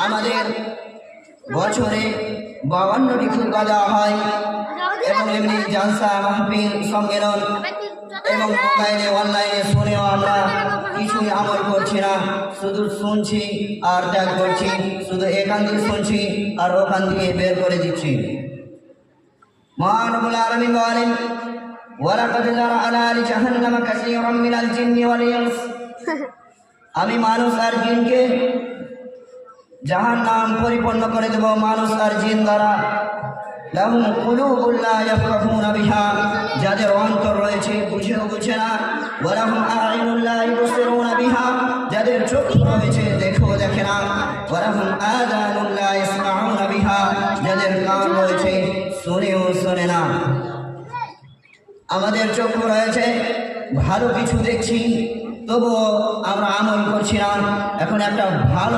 আমাদের বছরে 52টি খুতবা দেওয়া হয় এবং এমনি জালসা মাহফিল সম্মেলন এবং মোবাইলে অনলাইনে শুনেও আমরা কিছুই আমল করছি না, শুধু শুনছি আর ত্যাগ করছি, শুধু এখান থেকে শুনছি আর ওখান থেকে বের করে দিচ্ছি। মহান রব্বুল আলামিন বলেন, ওয়ালাকাদ যারা'না লিজাহান্নামা কাসীরাম মিনাল জিন্নি ওয়াল ইনস, আমি মানুষ আর জিনকে জাহান্নাম পরিপূর্ণ করে দেব মানুষ আর জিন দ্বারা। লাহুম কুলুবুন লা ইয়াফকাহুনা বিহা, যাদের অন্তর রয়েছে বুঝেও বুঝে না। ওয়া লাহুম আ'ইনুন লা ইবসিরুনা বিহা, যাদের চোখ রয়েছে দেখেও দেখে না। ওয়া লাহুম আযানুন লা ইয়াসমাউনা বিহা, যাদের কান রয়েছে শুনেও শোনে না। আমাদের চোখ রয়েছে, ভালো কিছু দেখছি তবুও আমরা আমল করছি না। এখন একটা ভালো